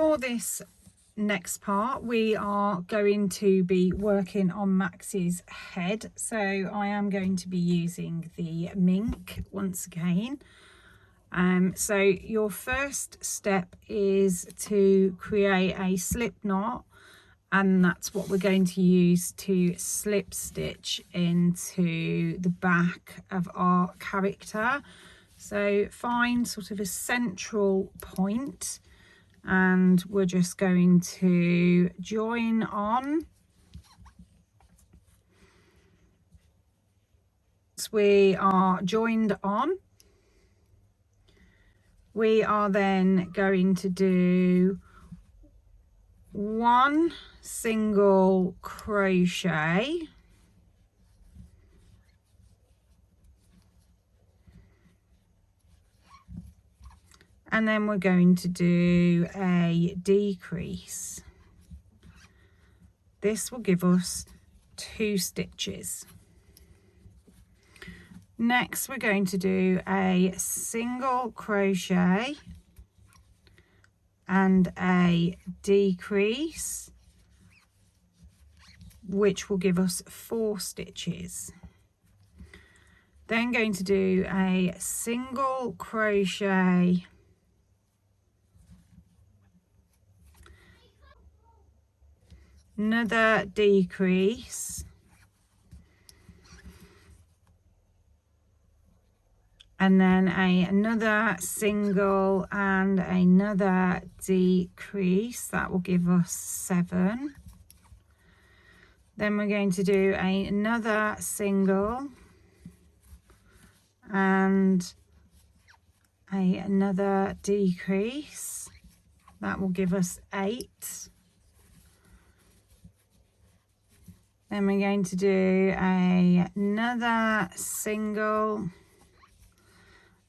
for this next part, we are going to be working on Max's head. So I am going to be using the mink once again. So your first step is to create a slip knot, and that's what we're going to use to slip stitch into the back of our character. So find sort of a central point, and we're just going to join on. So we are joined on. We are then going to do one single crochet, and then we're going to do a decrease. This will give us 2 stitches. Next, we're going to do a single crochet and a decrease, which will give us 4 stitches. Then going to do a single crochet, another decrease, and then another single and another decrease. That will give us 7. Then we're going to do another single and another decrease. That will give us 8. Then we're going to do another single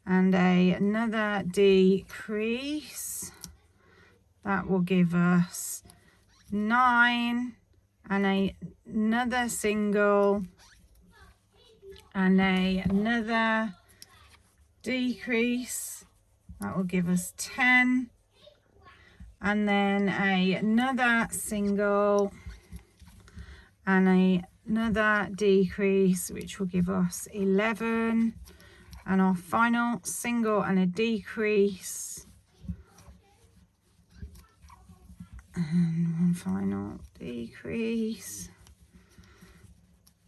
and another decrease. That will give us 9, and another single and another decrease. That will give us 10, and then another single and another decrease, which will give us 11. And our final single and a decrease, and one final decrease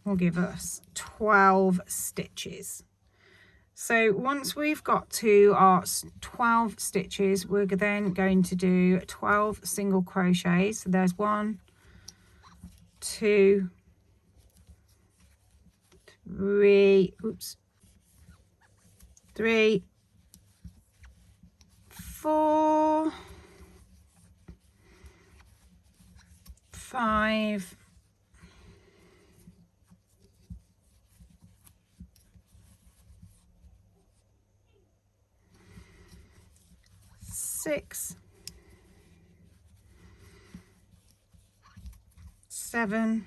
will give us 12 stitches. So once we've got to our 12 stitches, we're then going to do 12 single crochets. So there's 1, 2, 3, 3, 4, 5, 6, 7,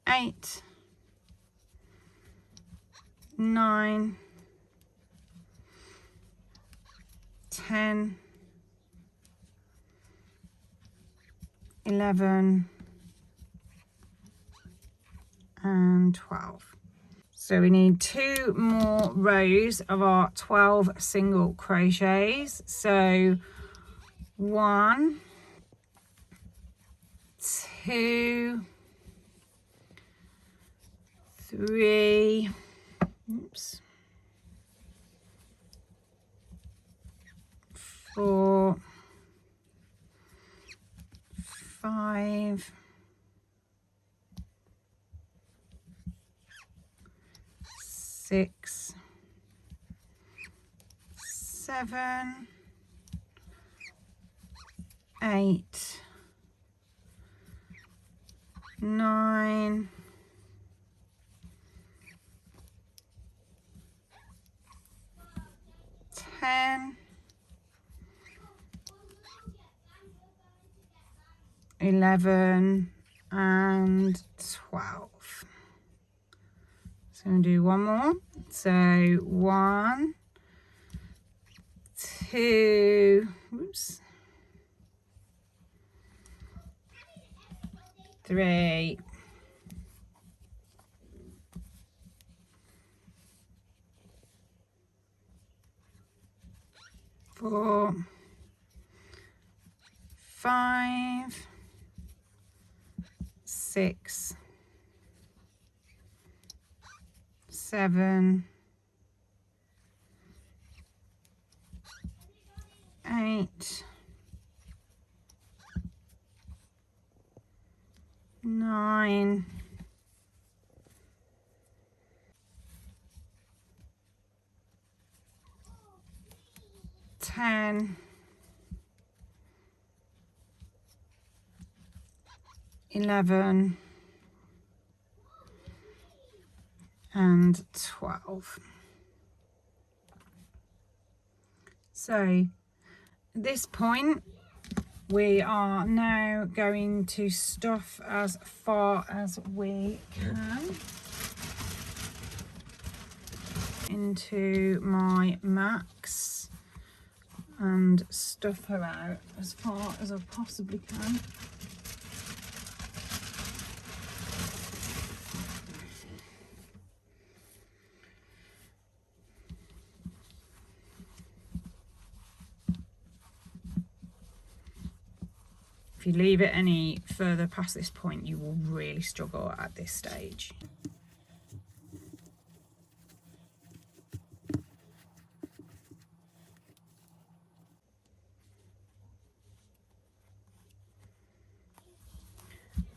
8, 9, 10, 11, and 12. So we need 2 more rows of our 12 single crochets. So 1, 2, 3, 4, 5, 6, 7, 8, 9, 10, 11, and 12. So I'm going to do one more. So 1, 2, oops, 3, 4, 5, 6, 7, 8, 9, 10, 11, and 12. So at this point we are now going to stuff as far as we can into my Max and stuff her out as far as I possibly can. If you leave it any further past this point, you will really struggle at this stage.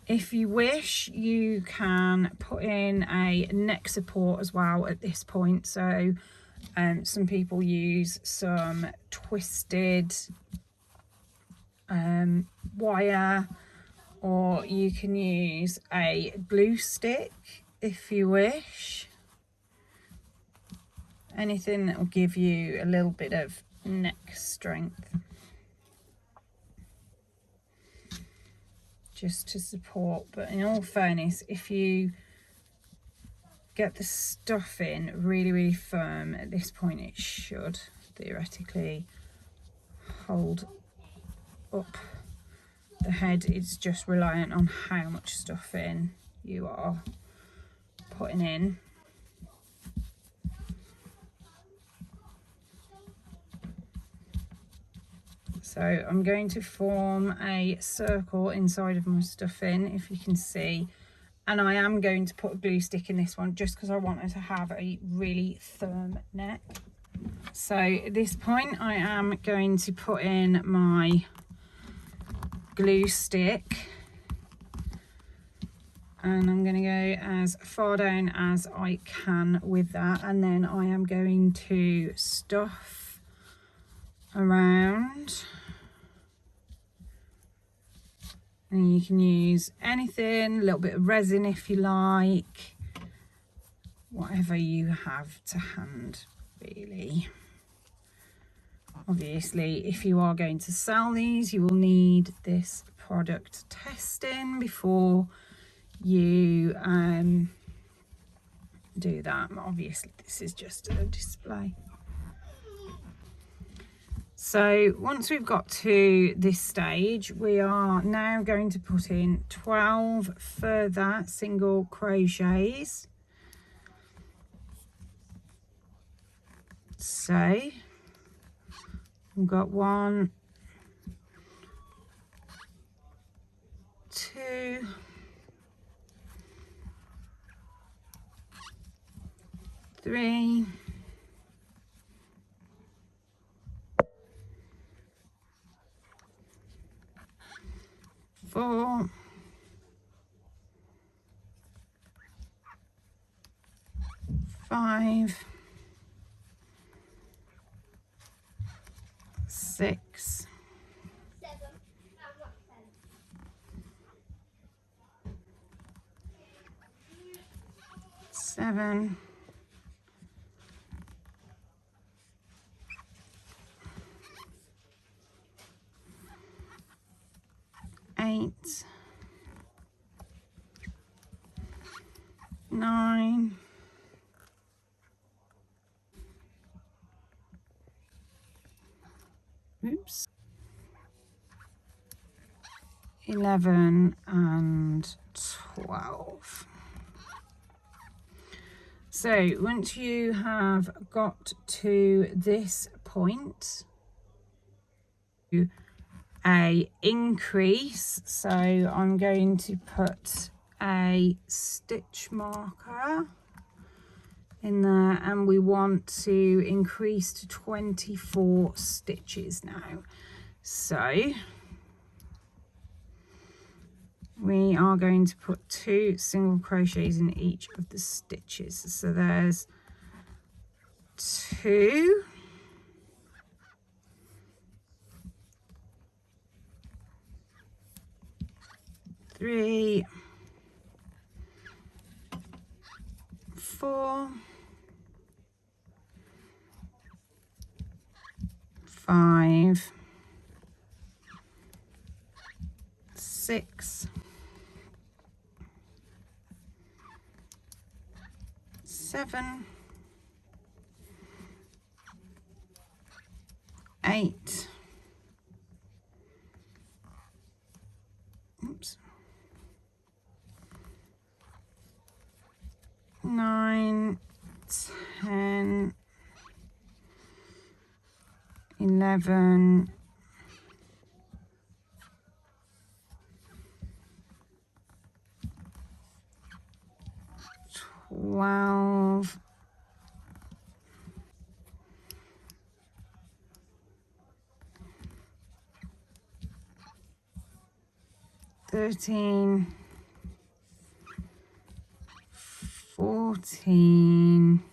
If you wish, you can put in a neck support as well at this point. So some people use some twisted wire, or you can use a glue stick if you wish. Anything that will give you a little bit of neck strength, just to support. But in all fairness, if you get the stuff in really firm at this point, it should theoretically hold up the head. It's just reliant on how much stuff in you are putting in. So I'm going to form a circle inside of my stuffing, if you can see, and I am going to put a glue stick in this one just because I want her to have a really firm neck. So at this point I am going to put in my glue stick, and I'm going to go as far down as I can with that, and then I am going to stuff around. And you can use anything, a little bit of resin if you like, whatever you have to hand really. Obviously, if you are going to sell these, you will need this product testing before you do that. Obviously, this is just a display. So once we've got to this stage, we are now going to put in 12 further single crochets. So we've got 1, 2, 3, 4, 5, 6, 7, 8, 9, 10, oops, 11 and 12. So once you have got to this point, a increase, so I'm going to put a stitch marker in there, and we want to increase to 24 stitches now. So we are going to put 2 single crochets in each of the stitches. So there's 2, 3, 4, 5, 6, 7, 8, oops, 9, 10, 11, 12, 13, 14,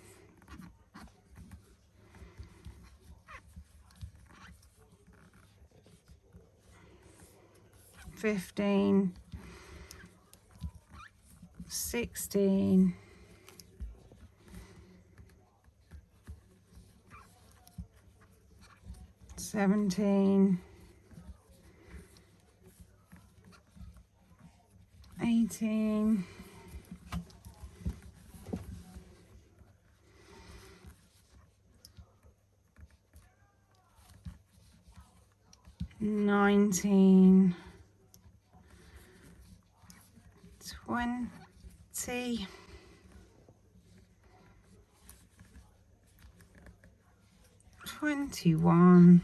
15, 16, 17, 18, 19, 20, 21,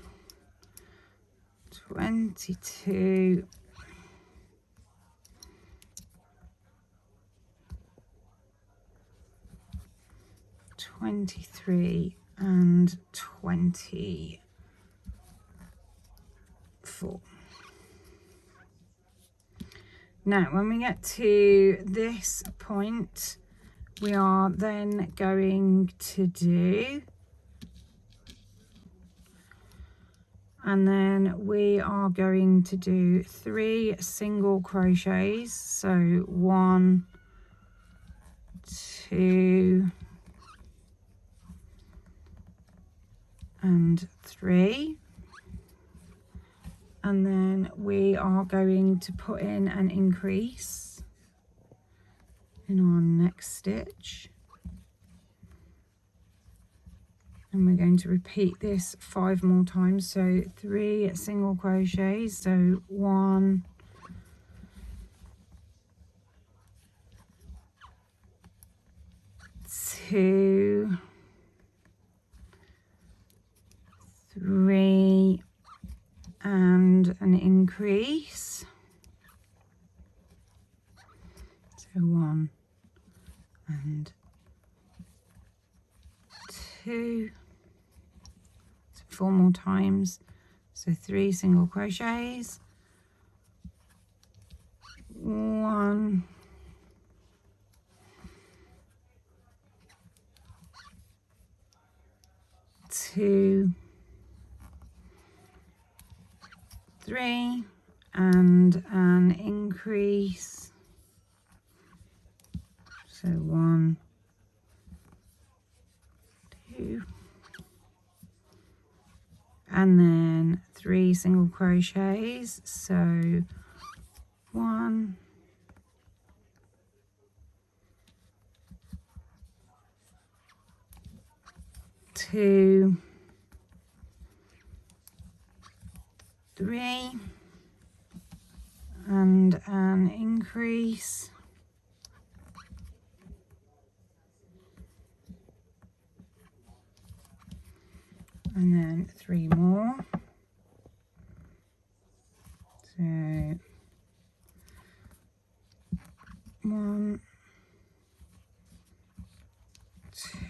22, 23 and 24. Now when we get to this point, we are then going to do, and then we are going to do 3 single crochets. So 1, 2 and 3, and then we are going to put in an increase in our next stitch, and we're going to repeat this 5 more times. So 3 single crochets, so 1, 2, 3 and an increase, so 1 and 2, so 4 more times, so 3 single crochets, 1, 2, 3 and an increase, so 1, 2, and then 3 single crochets, so 1, 2, 3 and an increase, and then 3 more. So 1,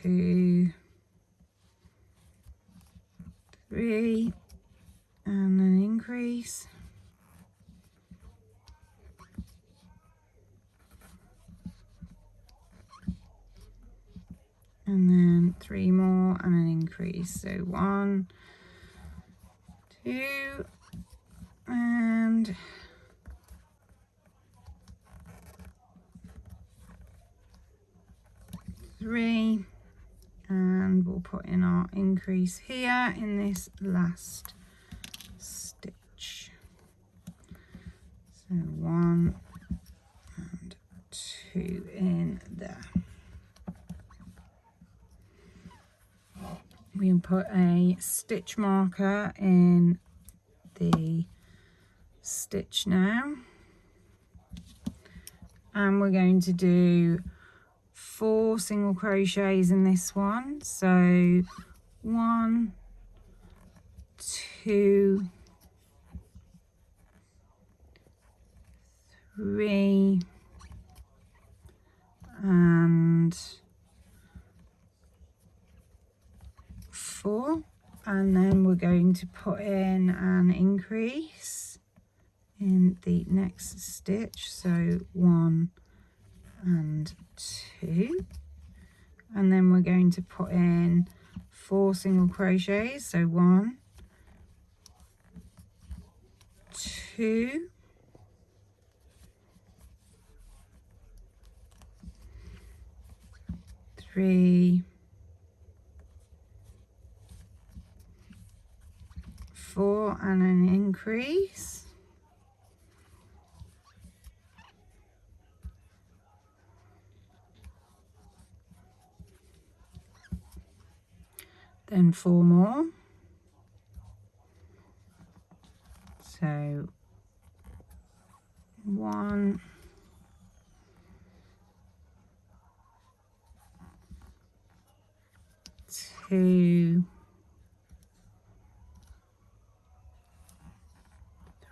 2, 3 and an increase, and then 3 more and an increase. So 1, 2 and 3, and we'll put in our increase here in this last stitch. So 1 and 2 in there. We can put a stitch marker in the stitch now, and we're going to do 4 single crochets in this one. So 1, 2, 3 and 4, and then we're going to put in an increase in the next stitch. So 1 and 2, and then we're going to put in 4 single crochets. So 1, 2, 3, 4 and an increase, then 4 more. So 1, 2,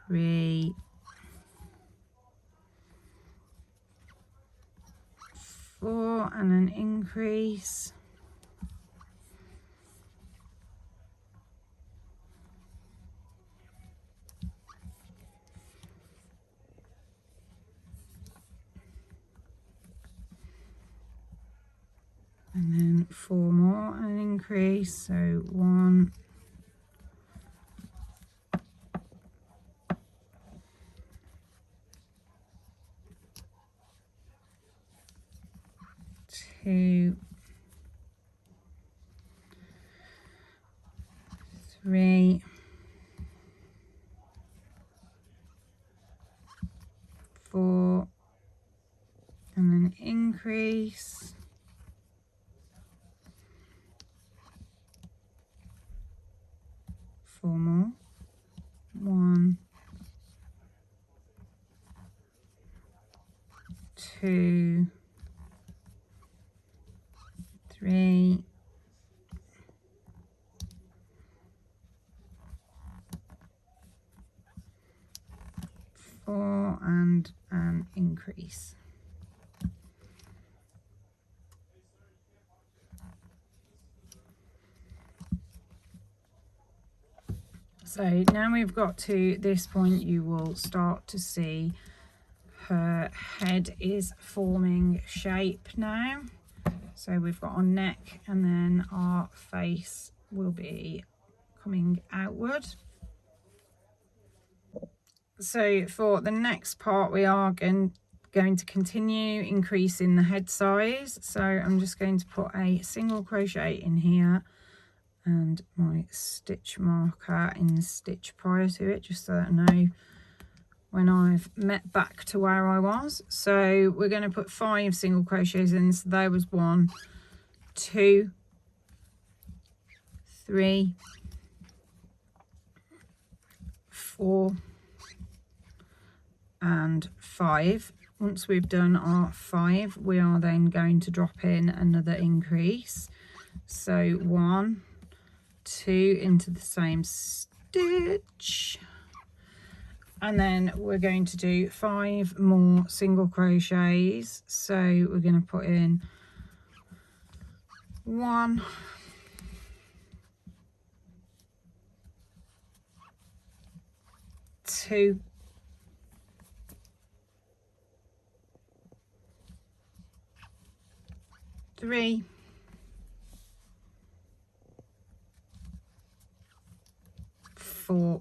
3, 4 and an increase, and then 4 more and an increase. So 1, 2, 3, 4 and an increase, 4 more. 1, 2, 3, 4 and an increase. So now we've got to this point, you will start to see her head is forming shape now. So we've got our neck, and then our face will be coming outward. So for the next part, we are going to continue increasing the head size. So I'm just going to put a single crochet in here and my stitch marker in the stitch prior to it, just so that I know when I've met back to where I was. So we're going to put 5 single crochets in. So there was 1, 2, 3, 4 and 5. Once we've done our 5, we are then going to drop in another increase. So 1, 2 into the same stitch, and then we're going to do 5 more single crochets. So we're going to put in 1, 2, 3, 4,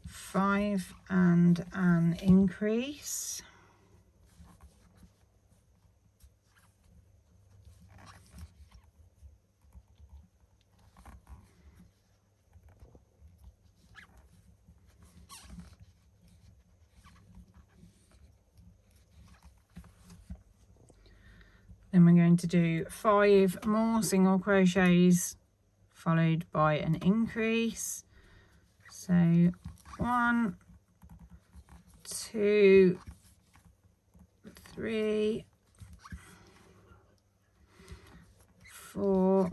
5 and an increase. Then we're going to do 5 more single crochets followed by an increase. So 1, 2, 3, 4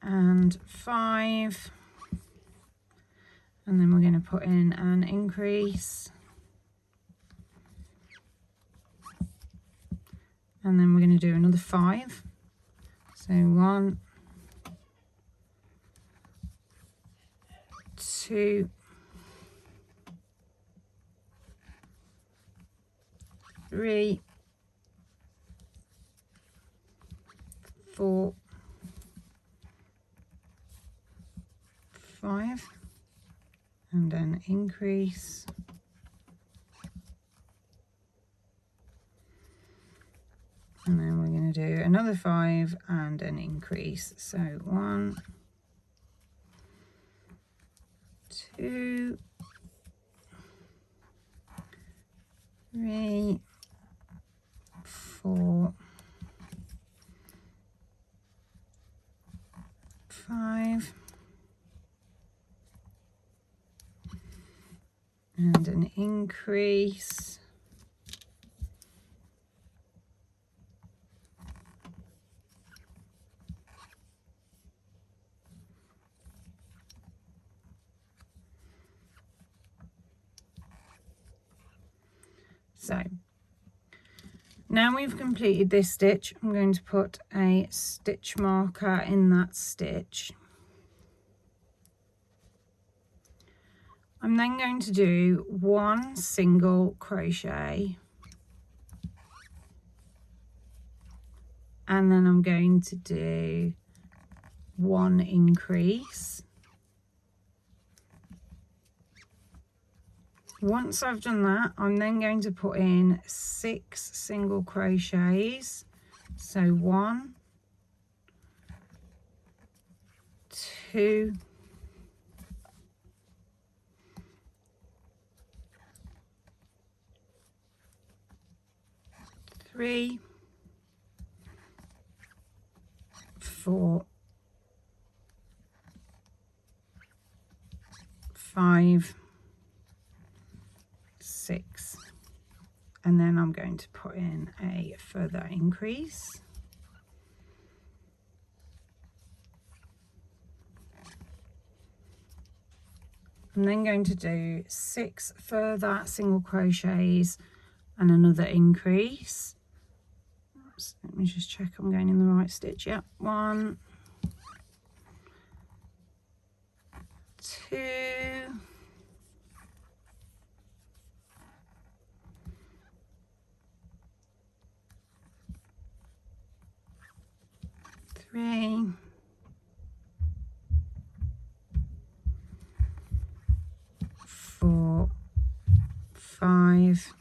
and 5, and then we're going to put in an increase, and then we're going to do another 5. So 1, 2, 3, 4, 5 and an increase, and then we're going to do another 5 and an increase. So 1, 2, 3, 4, 5 and an increase, so now we've completed this stitch. I'm going to put a stitch marker in that stitch. I'm then going to do 1 single crochet, and then I'm going to do 1 increase. Once I've done that, I'm then going to put in 6 single crochets. So 1, 2, 3, 4, 5, 6, and then I'm going to put in a further increase. I'm then going to do 6 further single crochets and another increase. Oops, let me just check I'm going in the right stitch. Yep, 1, 2, 3, 4, 5,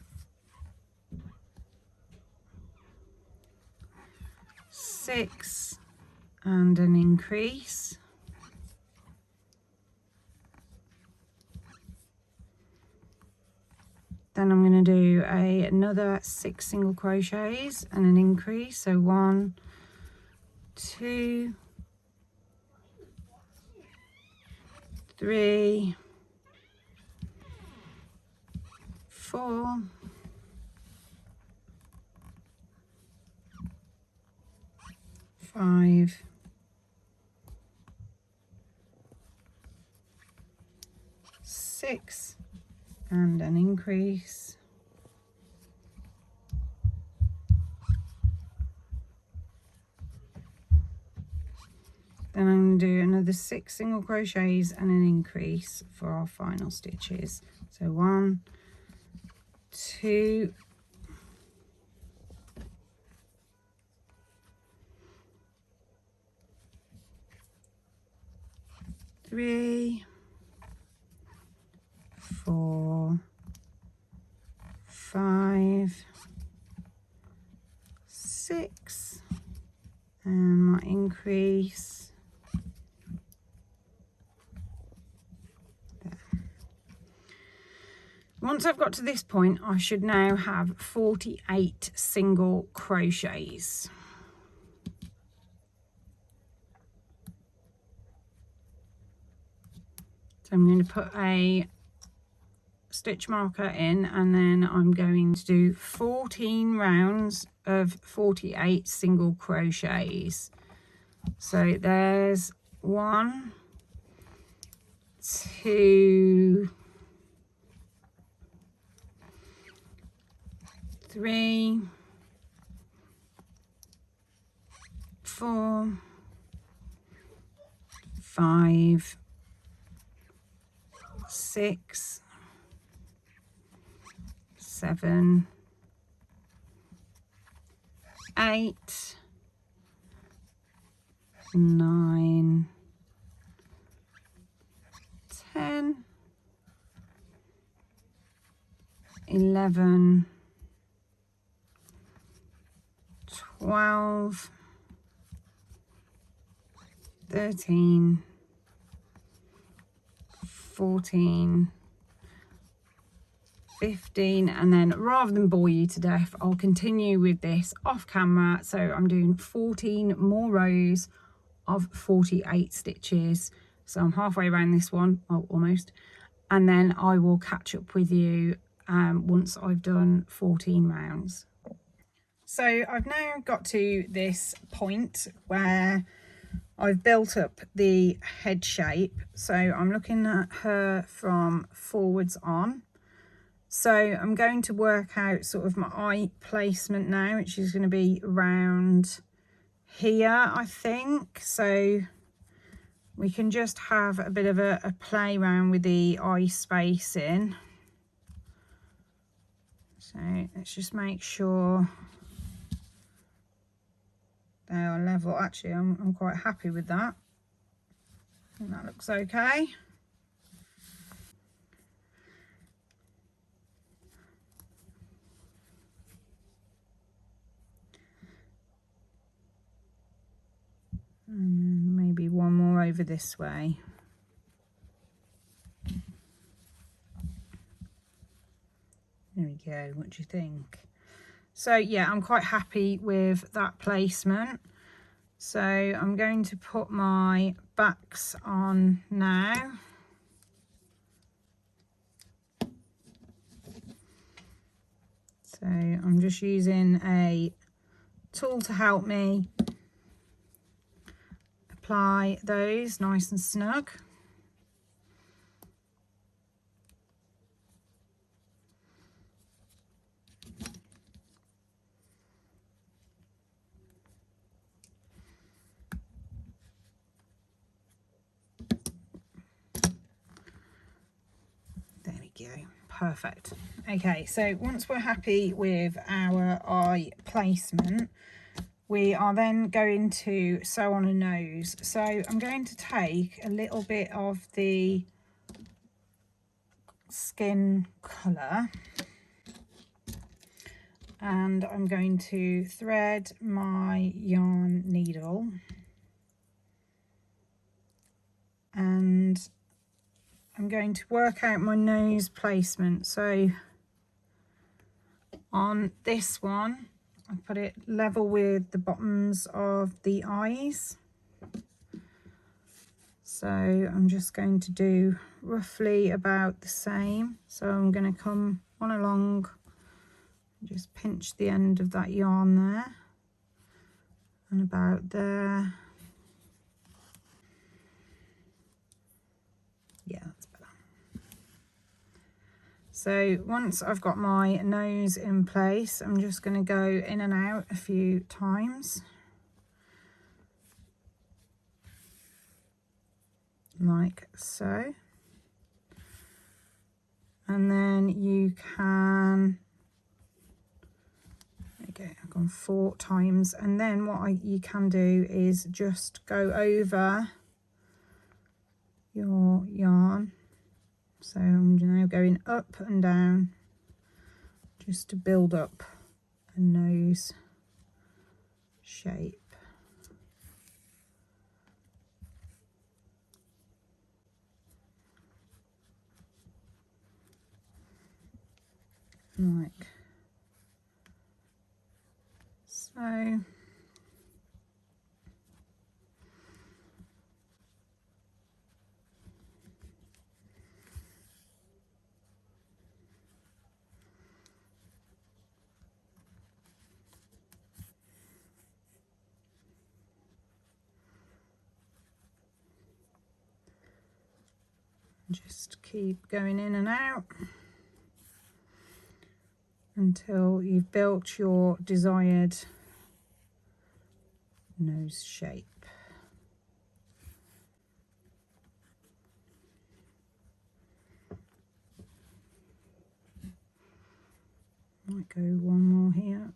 6 and an increase. Then I'm going to do another 6 single crochets and an increase. So 1, 2, 3, 4, 5, 6, and an increase. Then I'm going to do another 6 single crochets and an increase for our final stitches. So 1, 2, 3, 4, 5, 6, and my increase. There. Once I've got to this point, I should now have 48 single crochets. So I'm going to put a stitch marker in, and then I'm going to do 14 rounds of 48 single crochets. So there's 1, 2, 3, 4, 5, 6, 7, 8, 9, 10, 11, 12, 13, 14, 15, and then rather than bore you to death, I'll continue with this off camera. So I'm doing 14 more rows of 48 stitches. So I'm halfway around this one, well, almost, and then I will catch up with you once I've done 14 rounds. So I've now got to this point where I've built up the head shape. So I'm looking at her from forwards on. So I'm going to work out sort of my eye placement now, which is going to be around here, I think. So we can just have a bit of a play around with the eye spacing. So let's just make sure they are level. Actually, I'm quite happy with that. I think that looks okay. And maybe one more over this way. There we go. What do you think? So yeah, I'm quite happy with that placement. So I'm going to put my backs on now. So I'm just using a tool to help me apply those nice and snug. There we go, perfect. Okay, so once we're happy with our eye placement, we are then going to sew on a nose. So I'm going to take a little bit of the skin colour and I'm going to thread my yarn needle, and I'm going to work out my nose placement. So on this one, I put it level with the bottoms of the eyes. So I'm just going to do roughly about the same. So I'm going to come on along, just pinch the end of that yarn there and about there. Yeah, that's better. So once I've got my nose in place, I'm just going to go in and out a few times, like so. And then you can, okay, I've gone 4 times, and then what you can do is just go over your yarn. So I'm now going up and down just to build up a nose shape. Like so. Just keep going in and out until you've built your desired nose shape. Might go one more here.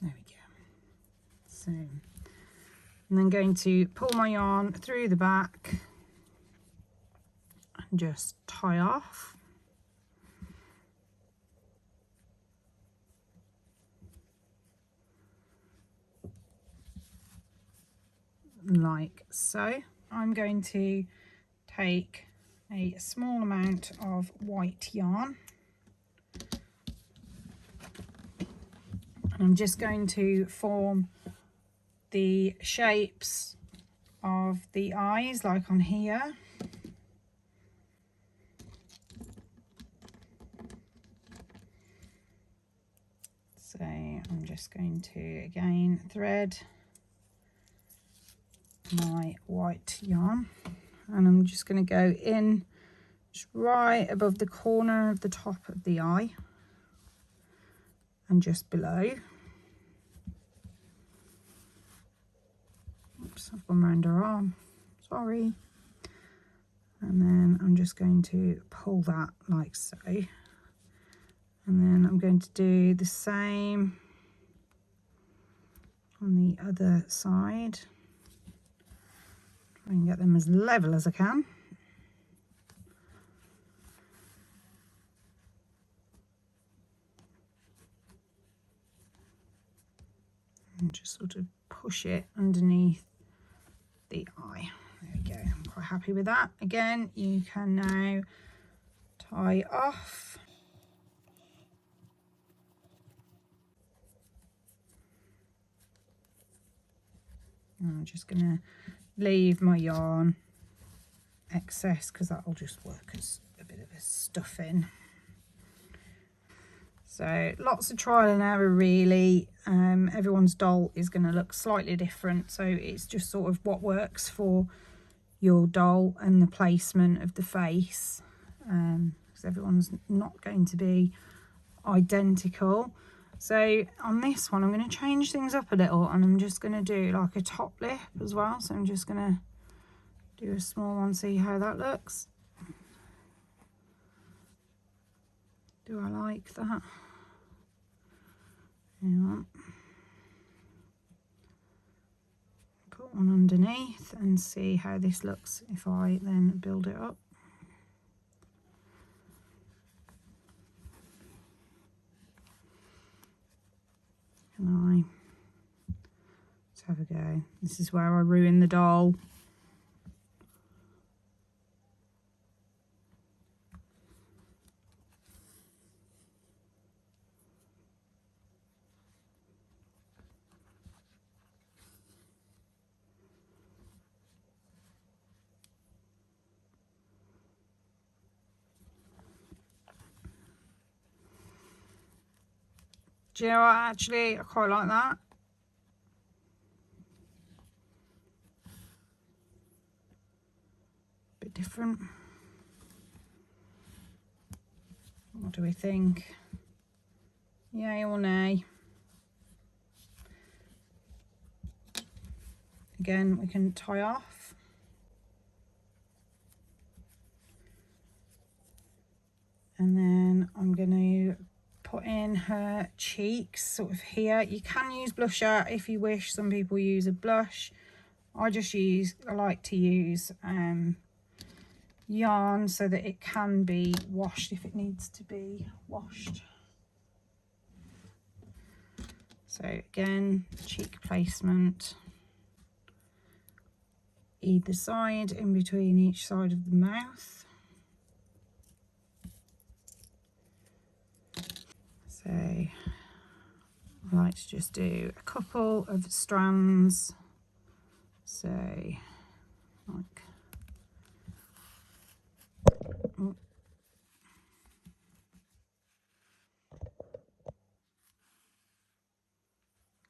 There we go. So I'm then going to pull my yarn through the back and just tie off. Like so. I'm going to take a small amount of white yarn and I'm just going to form the shapes of the eyes like on here. So I'm just going to again thread my white yarn and I'm just going to go in just right above the corner of the top of the eye and just below. Oops, I've gone round her arm, sorry. And then I'm just going to pull that like so. And then I'm going to do the same on the other side. Try and get them as level as I can. And just sort of push it underneath the eye. There we go. I'm quite happy with that. Again, you can now tie off. I'm just going to leave my yarn excess because that'll just work as a bit of a stuffing. So lots of trial and error really. Everyone's doll is going to look slightly different, so it's just sort of what works for your doll and the placement of the face, because everyone's not going to be identical. So on this one I'm going to change things up a little and I'm just going to do like a top lip as well. So I'm just going to do a small one, see how that looks. Do I like that? Yeah. Put one underneath and see how this looks if I then build it up. Can I have a go. This is where I ruin the doll. Do you know what, actually, I quite like that. Bit different. What do we think? Yay or nay? Again, we can tie off. And then I'm going to put in her cheeks sort of here. You can use blusher if you wish. Some people use a blush. I like to use yarn so that it can be washed if it needs to be washed. So again, cheek placement either side, in between each side of the mouth. So I like to just do a couple of strands. So like, oh.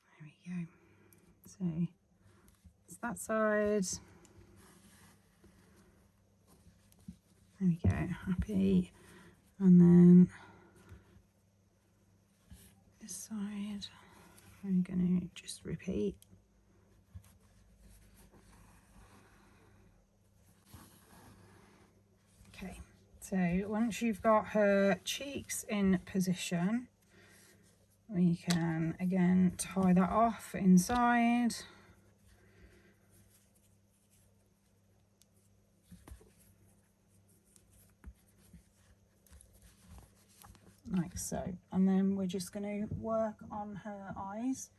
There we go. So it's that side. There we go, happy. And then this side, I'm going to just repeat. Okay, so once you've got her cheeks in position, we can again tie that off inside. Like so, and then we're just going to work on her eyes.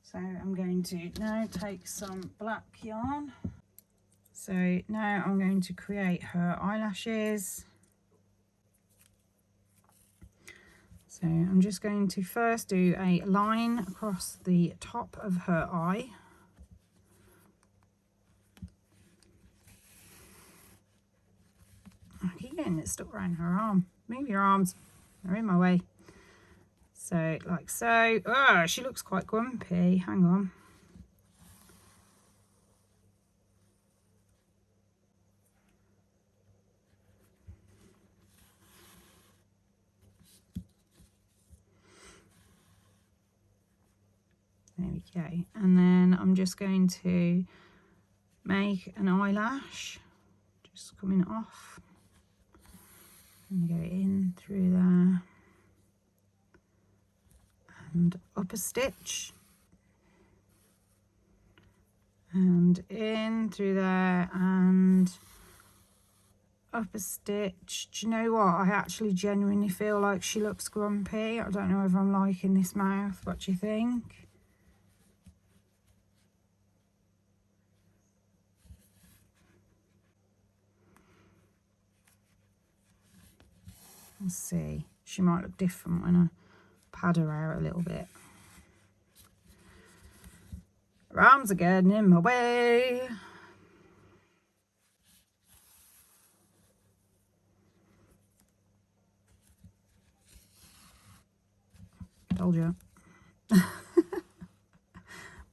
So I'm going to now take some black yarn. So now I'm going to create her eyelashes. So I'm just going to first do a line across the top of her eye. I keep getting it stuck around her arm. Move your arms. They're in my way. So like so. Oh, she looks quite grumpy. Hang on. There we go. And then I'm just going to make an eyelash. Just coming off. And go in through there. And up a stitch. And in through there and up a stitch. Do you know what? I actually genuinely feel like she looks grumpy. I don't know if I'm liking this mouth. What do you think? Let's see. She might look different when I pad her out a little bit. Her arms are getting in my way. Told you.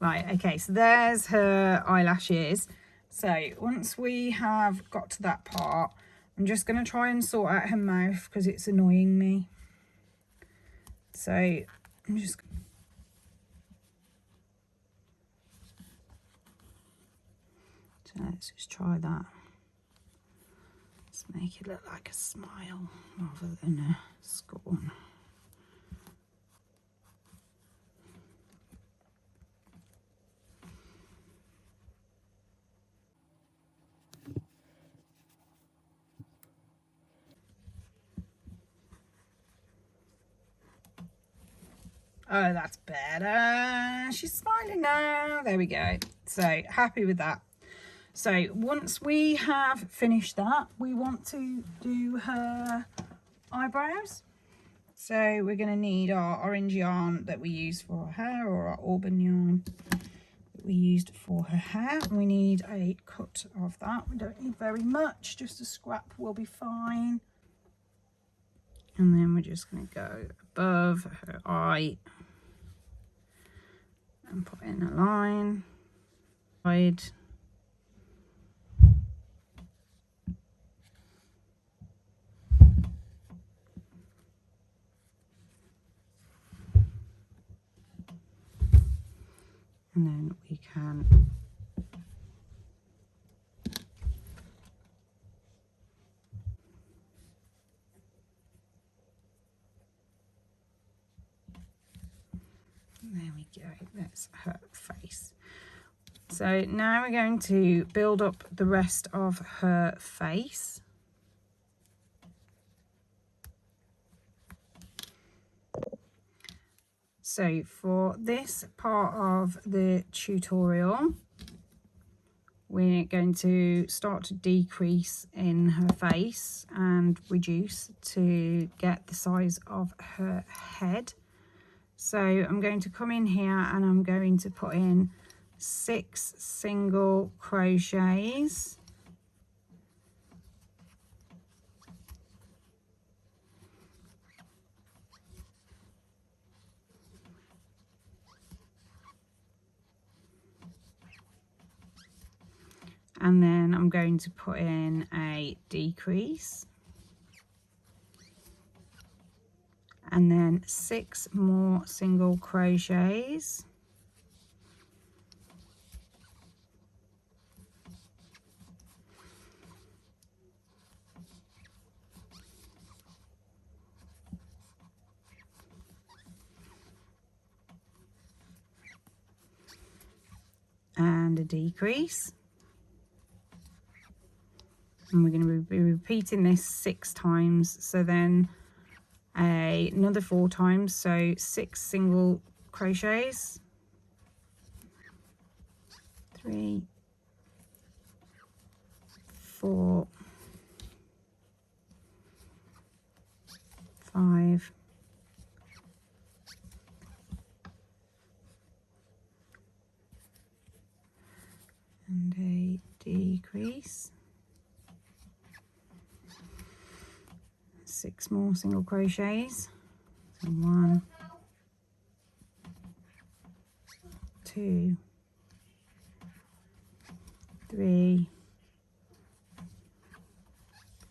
Right, okay, so there's her eyelashes. So once we have got to that part, I'm just going to try and sort out her mouth because it's annoying me. So I'm just... So let's just try that. Let's make it look like a smile rather than a scorn. Oh, that's better. She's smiling now. There we go. So happy with that. So once we have finished that, we want to do her eyebrows. So we're going to need our orange yarn that we use for her hair, or our auburn yarn that we used for her hair. We need a cut of that. We don't need very much, just a scrap will be fine. And then we're just going to go above her eye and put in a line. Side. And then we can there we go, that's her face. So now we're going to build up the rest of her face. So for this part of the tutorial, we're going to start to decrease in her face and reduce to get the size of her head. So I'm going to come in here and I'm going to put in 6 single crochets. And then I'm going to put in a decrease. And then 6 more single crochets. And a decrease. And we're going to be repeating this 6 times, so then another 4 times, so 6 single crochets, 3, 4, 5, and a decrease. 6 more single crochets. So 1, 2, 3,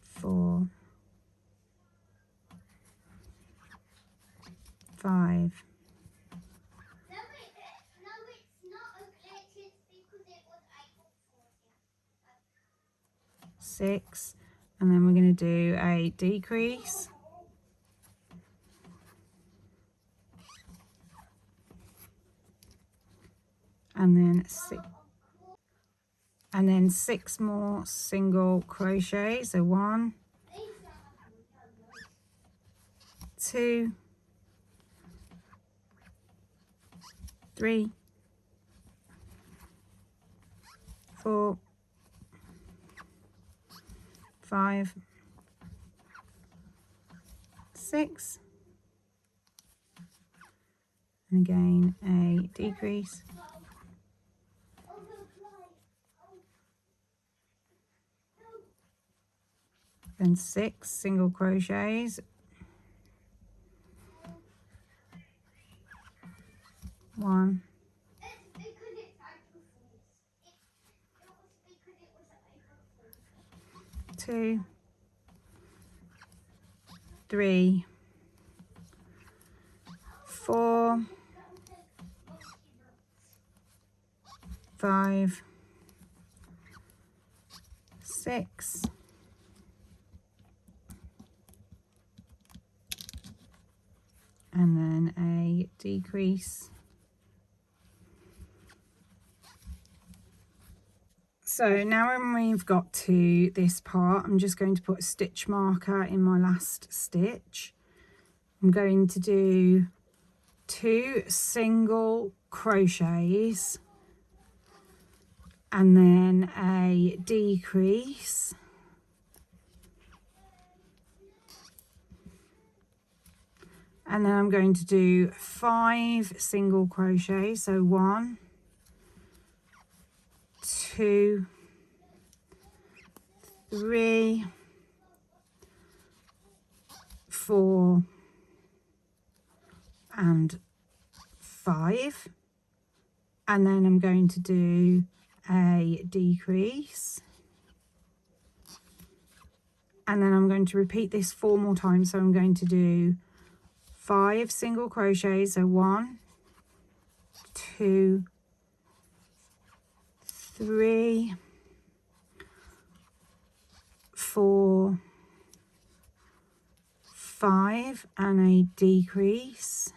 4, 5, 6, and then we're going to do a decrease, and then 6 more single crochets. So 1, 2, 3, 4, 5, 6, and again a decrease, then 6 single crochets, 1, 2, 3, 4, 5, 6, and then a decrease. So now when we've got to this part, I'm just going to put a stitch marker in my last stitch. I'm going to do 2 single crochets and then a decrease, and then I'm going to do 5 single crochets, so 1, 2, 3, 4 and 5, and then I'm going to do a decrease, and then I'm going to repeat this 4 more times. So I'm going to do 5 single crochets, so 1, 2, 3, 4, 5 and a decrease,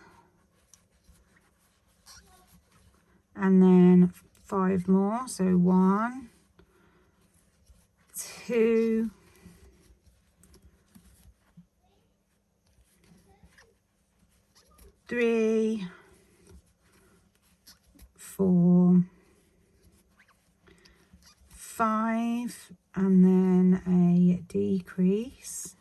and then 5 more, so 1, 2, 3, 4, 5 and then a decrease,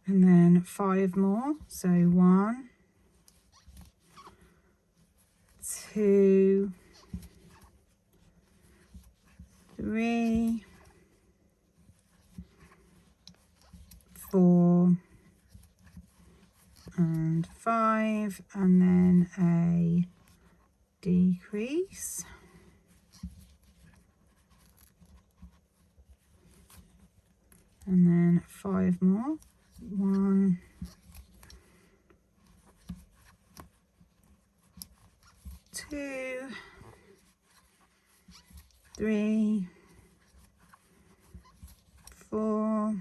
and then 5 more, so 1, 2, 3, 4 and 5 and then a decrease, and then 5 more, 1, 2, 3, 4,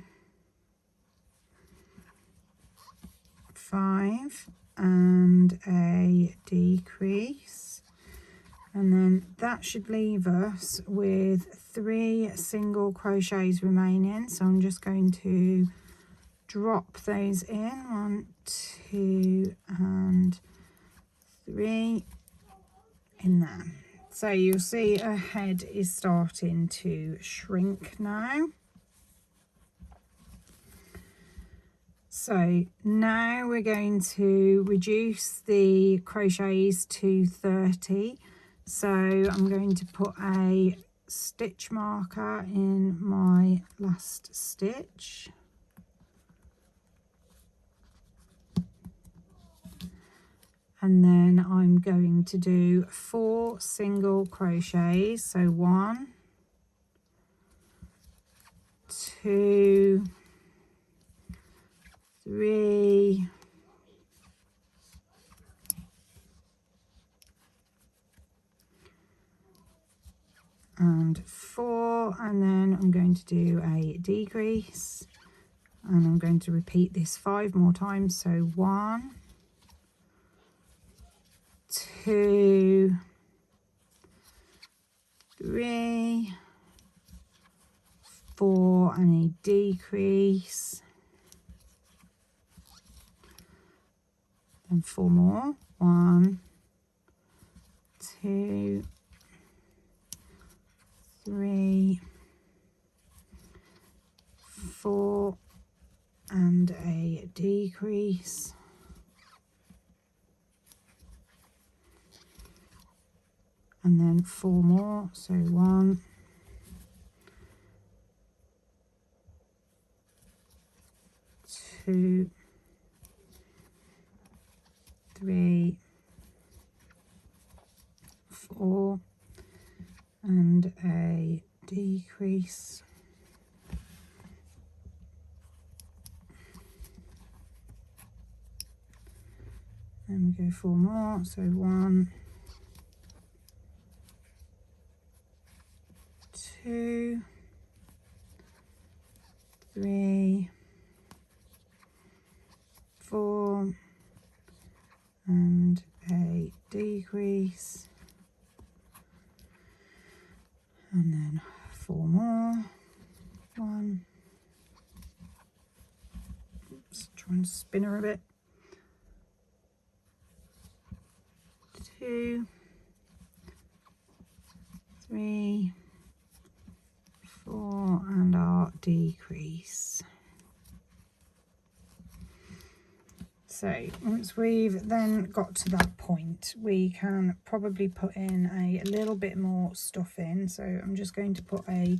5 and a decrease, and then that should leave us with 3 single crochets remaining. So I'm just going to drop those in, 1, 2 and 3 in there. So you'll see her head is starting to shrink now. So now we're going to reduce the crochets to 30. So I'm going to put a stitch marker in my last stitch. And then I'm going to do 4 single crochets. So 1, 2, 3, and 4, and then I'm going to do a decrease, and I'm going to repeat this 5 more times. So 1, 2, 3, 4 and a decrease, and 4 more, 1, 2, 3, 4 and a decrease, and then 4 more, so 1, 2, 3, 4 and a decrease, and we go 4 more, so 1, 2, 3, 4 and a decrease, and then 4 more, 1, try and spin her a bit. 2, 3, 4, and our decrease. So once we've then got to that point, we can probably put in a little bit more stuff in. So I'm just going to put a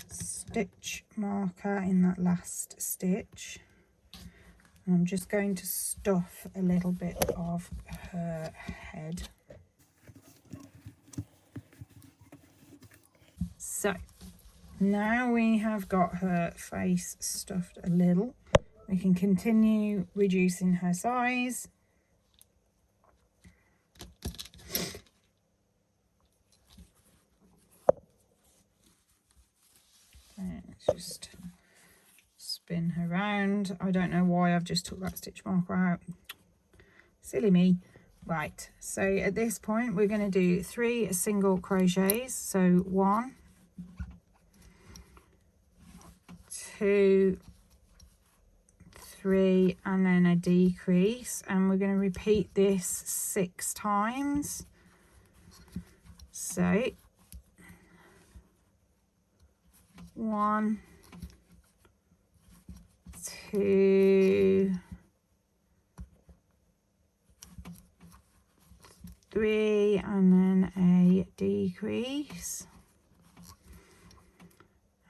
stitch marker in that last stitch. And I'm just going to stuff a little bit of her head. So now we have got her face stuffed a little. We can continue reducing her size. Let's just spin her round. I don't know why I've just took that stitch marker out. Silly me. Right, so at this point we're going to do 3 single crochets. So 1, 2, 3, and then a decrease, and we're going to repeat this 6 times. So 1, 2, 3, and then a decrease,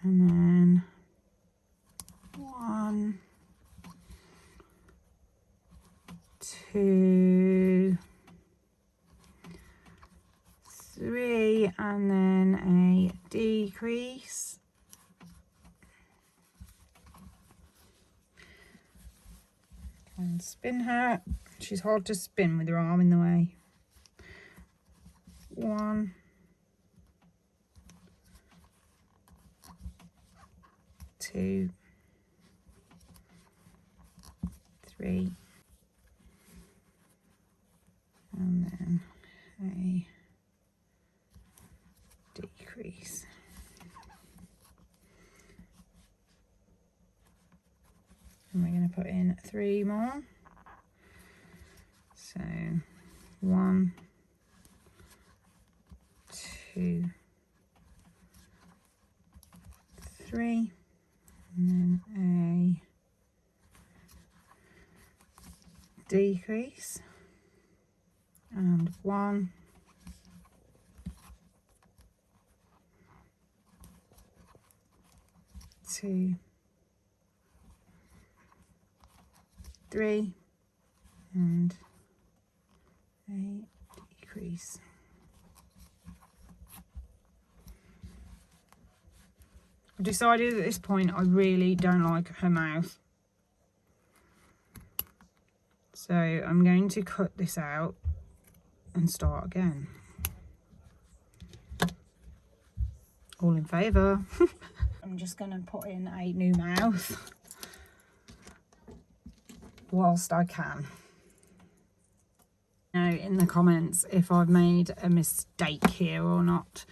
and then 1, 2, 3, and then a decrease, and spin her. She's hard to spin with her arm in the way. 1, 2, 3, and then a decrease. And we're going to put in 3 more. So 1, 2, 3, and then a decrease, and 1, 2, 3, and a decrease. I've decided at this point I really don't like her mouth, so I'm going to cut this out and start again. All in favour? I'm just going to put in a new mouth whilst I can. Know in the comments if I've made a mistake here or not.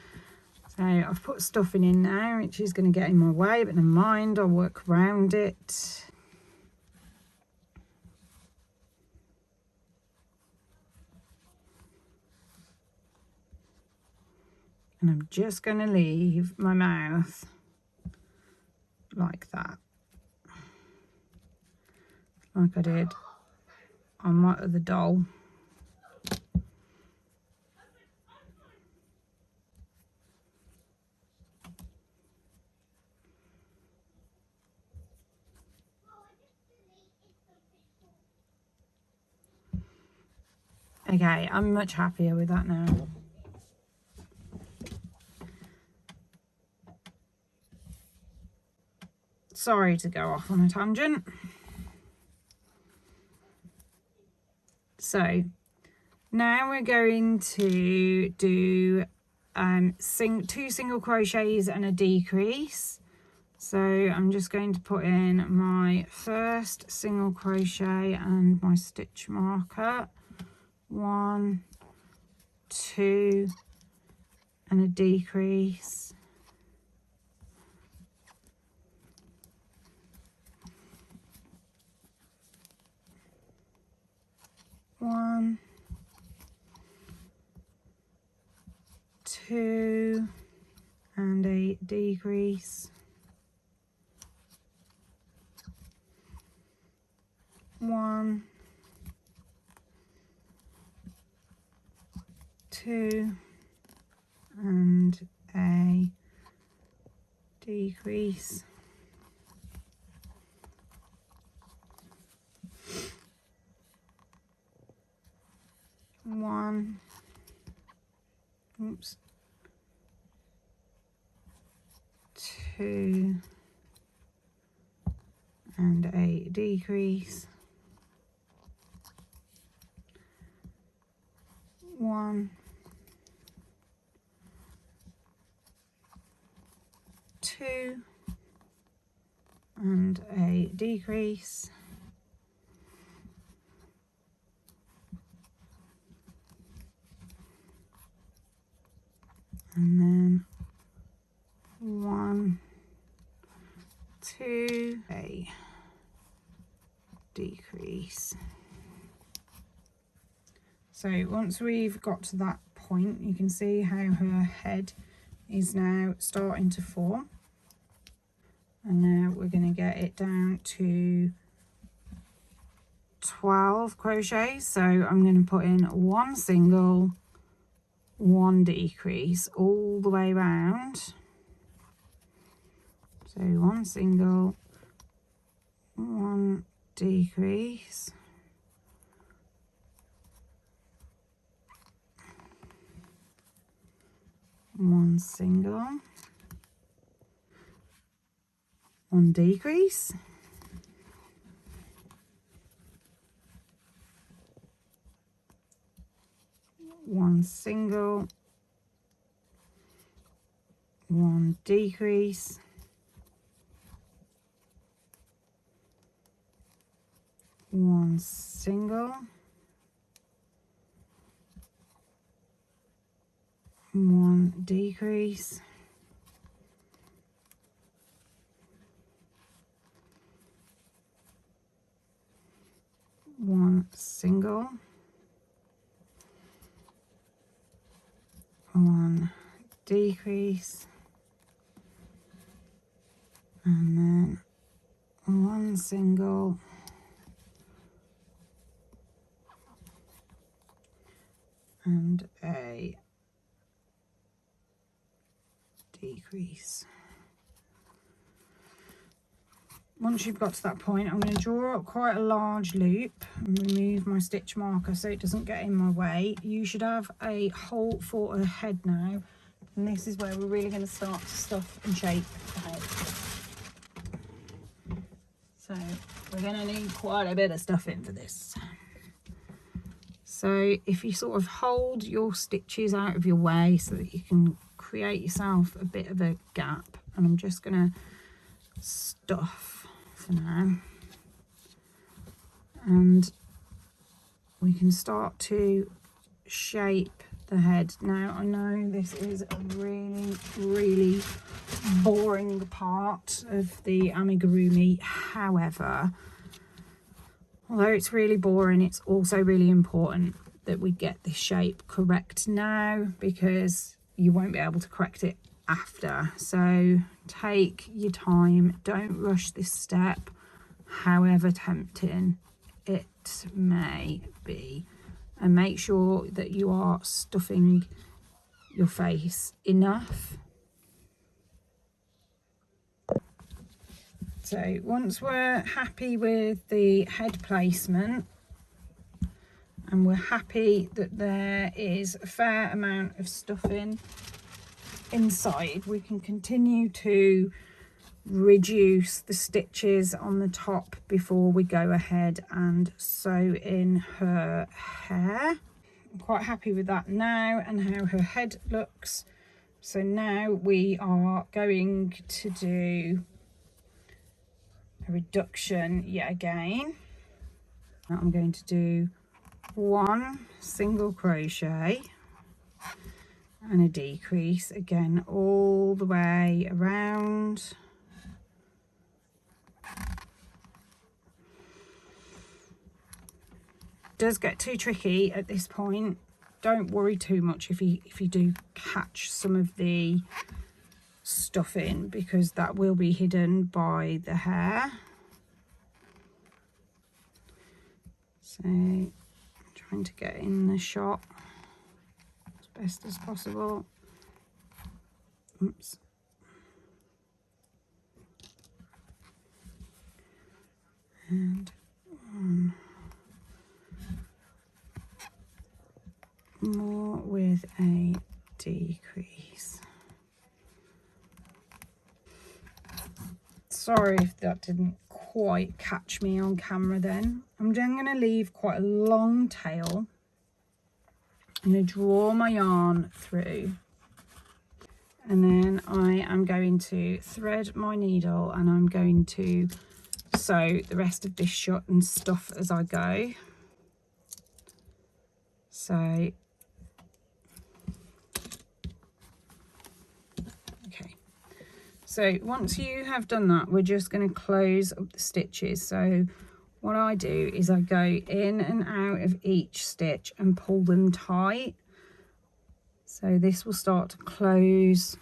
So I've put stuffing in now, which is going to get in my way, but never mind, I'll work around it. And I'm just going to leave my mouth like that, like I did on my other doll. Okay, I'm much happier with that now. Sorry to go off on a tangent. So now we're going to do 2 single crochets and a decrease. So I'm just going to put in my first single crochet and my stitch marker. 1, 2, and a decrease. 2 and a decrease, 1, 2 and a decrease, 1, oops, 2 and a decrease, 1, 2 and a decrease, 1, 2, a decrease. So once we've got to that point, you can see how her head is now starting to form. And now we're going to get it down to 12 crochets. So I'm going to put in 1 single, 1 decrease all the way around. So 1 single, 1 decrease, 1 single, 1 decrease, 1 single, 1 decrease, 1 single, 1 decrease, 1 single, 1 decrease, and then 1 single, and a decrease. Once you've got to that point, I'm going to draw up quite a large loop and remove my stitch marker so it doesn't get in my way. You should have a hole for a head now, and this is where we're really going to start to stuff and shape the head. So we're going to need quite a bit of stuffing for this. So if you sort of hold your stitches out of your way so that you can create yourself a bit of a gap, and I'm just going to stuff for now, and we can start to shape the head. Now I know this is a really boring part of the amigurumi, however, although it's really boring, it's also really important that we get this shape correct now, because you won't be able to correct it after. So take your time, don't rush this step, however tempting it may be, and make sure that you are stuffing your face enough. So once we're happy with the head placement and we're happy that there is a fair amount of stuffing inside, we can continue to reduce the stitches on the top before we go ahead and sew in her hair. I'm quite happy with that now and how her head looks. So now we are going to do a reduction yet again. Now I'm going to do 1 single crochet and a decrease again all the way around. It does get too tricky at this point don't worry too much if you do catch some of the stuff in, because that will be hidden by the hair. So trying to get in the shot as best as possible. Oops. And one more with a decrease. Sorry if that didn't quite catch me on camera then. I'm going to leave quite a long tail. I'm going to draw my yarn through, and then I am going to thread my needle, and I'm going to sew the rest of this shut and stuff as I go. So okay, so once you have done that, we're just going to close up the stitches. So what I do is I go in and out of each stitch and pull them tight. So this will start to close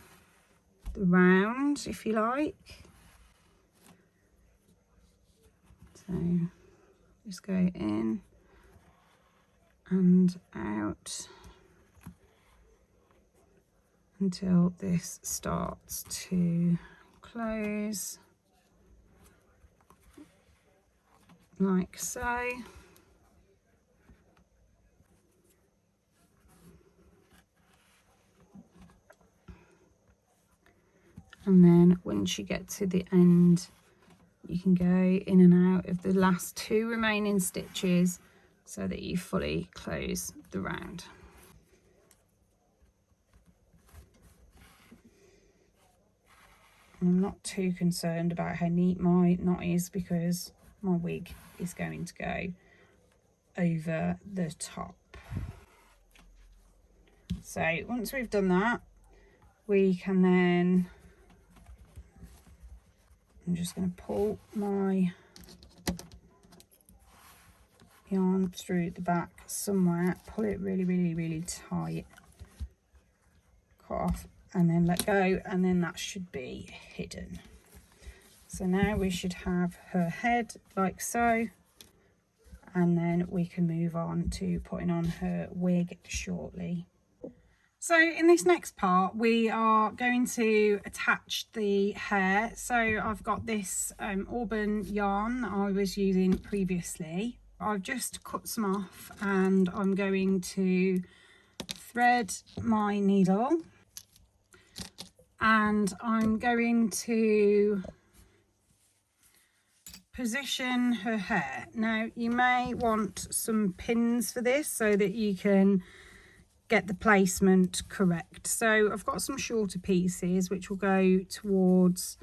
the round, if you like. So just go in and out until this starts to close, like so. And then once you get to the end, you can go in and out of the last 2 remaining stitches so that you fully close the round. I'm not too concerned about how neat my knot is, because my wig is going to go over the top. So once we've done that, we can then, I'm just going to pull my yarn through the back somewhere, pull it really tight, cut off, and then let go, and then that should be hidden. So now we should have her head like so, and then we can move on to putting on her wig shortly. So in this next part, we are going to attach the hair. So I've got this auburn yarn that I was using previously. I've just cut some off, and I'm going to thread my needle, and I'm going to position her hair. Now you may want some pins for this so that you can get the placement correct. So I've got some shorter pieces which will go towards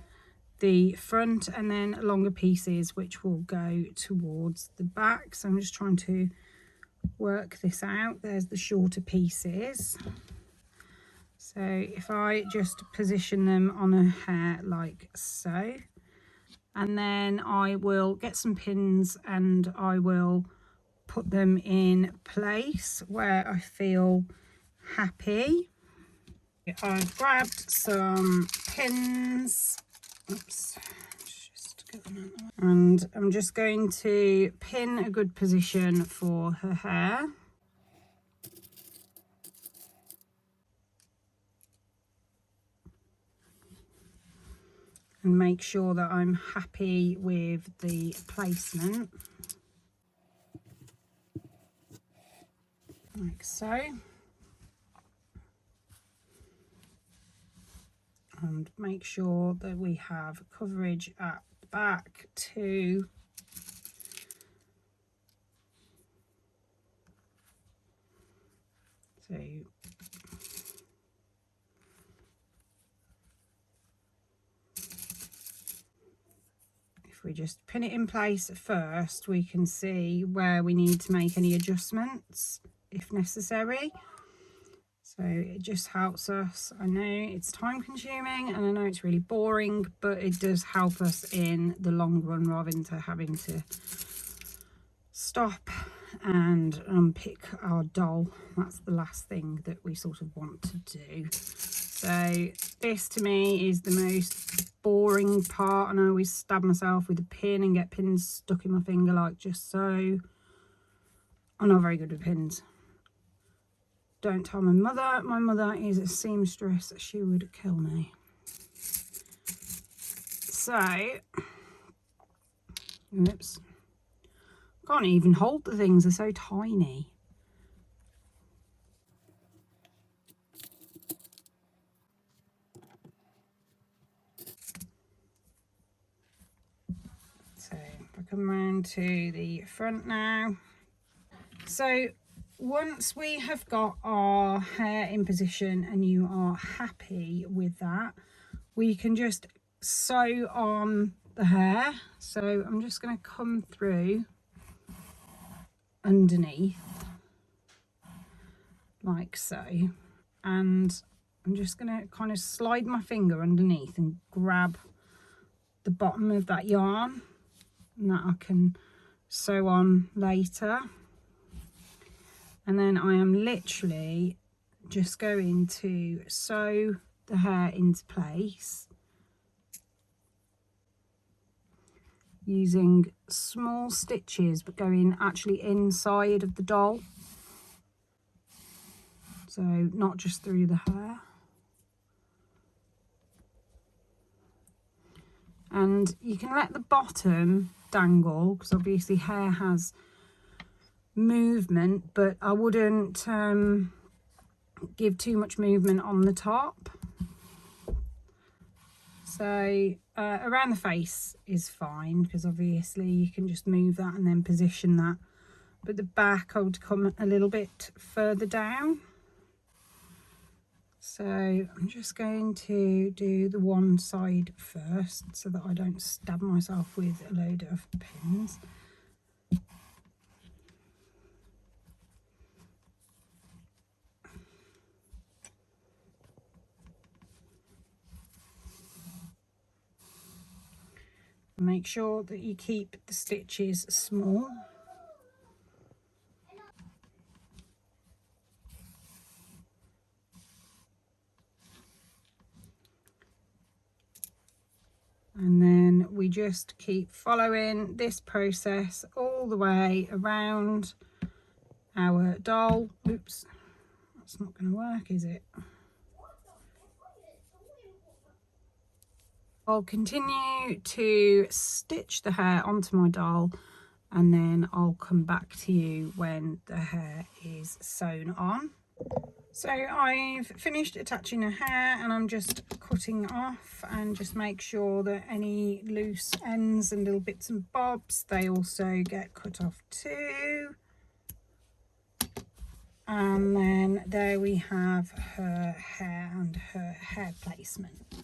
the front, and then longer pieces which will go towards the back. So I'm just trying to work this out. There's the shorter pieces. So if I just position them on her hair like so, and then I will get some pins and I will put them in place where I feel happy. I've grabbed some pins. Oops. Just get them out of the way. And I'm just going to pin a good position for her hair. And make sure that I'm happy with the placement. Like so. And make sure that we have coverage at the back too. So if we just pin it in place first, we can see where we need to make any adjustments if necessary. So it just helps us. I know it's time consuming and I know it's really boring, but it does help us in the long run rather than having to stop and unpick our doll. That's the last thing that we sort of want to do. So this to me is the most boring part, and I always stab myself with a pin and get pins stuck in my finger like just so. I'm not very good with pins. Don't tell my mother. My mother is a seamstress. She would kill me. So, oops. Can't even hold the things. They're so tiny. So, if I come round to the front now. So, once we have got our hair in position and you are happy with that, we can just sew on the hair. So I'm just going to come through underneath like so, and I'm just going to kind of slide my finger underneath and grab the bottom of that yarn, and that I can sew on later. And then I am literally just going to sew the hair into place using small stitches, but going actually inside of the doll, so not just through the hair. And you can let the bottom dangle because obviously hair has movement, but I wouldn't give too much movement on the top. So around the face is fine because obviously you can just move that and then position that, but the back I would come a little bit further down. So I'm just going to do the one side first so that I don't stab myself with a load of pins. Make sure that you keep the stitches small. And then we just keep following this process all the way around our doll. Oops, that's not going to work, is it? I'll continue to stitch the hair onto my doll, and then I'll come back to you when the hair is sewn on. So I've finished attaching her hair, and I'm just cutting off, and just make sure that any loose ends and little bits and bobs, they also get cut off too. And then there we have her hair and her hair placement.